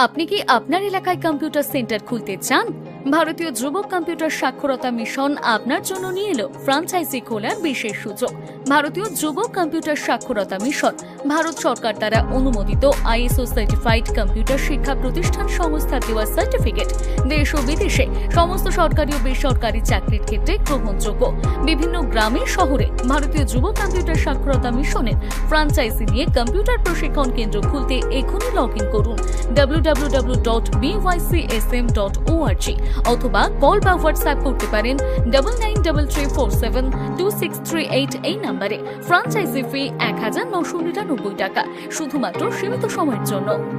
আপনি কি আপনার এলাকায় কম্পিউটার সেন্টার খুলতে চান? ভারতীয় যুবক কম্পিউটার সাক্ষরতা মিশন আপনার জন্য নিয়ে এলো ফ্র্যাঞ্চাইজি খোলার বিশেষ সুযোগ। ভারতীয় যুবক কম্পিউটার সাক্ষরতা মিশন ভারত সরকার দ্বারা অনুমোদিত ISO সার্টিফাইড কম্পিউটার শিক্ষা প্রতিষ্ঠান সংস্থার দেওয়া সার্টিফিকেট দেশ ও বিদেশে সমস্ত সরকারি ও বেসরকারি চাকরির ক্ষেত্রে গ্রহণযোগ্য। বিভিন্ন গ্রামে শহরে ভারতীয় যুবক কম্পিউটার সাক্ষরতা মিশনের ফ্র্যাঞ্চাইজি নিয়ে কম্পিউটার প্রশিক্ষণ কেন্দ্র খুলতে এখনই লগ ইন করুন www.bycsm.org অথবা কল বা হোয়াটসঅ্যাপ করতে পারেন 9933472638 এই নম্বরে। ফ্র্যাঞ্চাইজি ফি 1999 টাকা, শুধুমাত্র সীমিত সময়ের জন্য।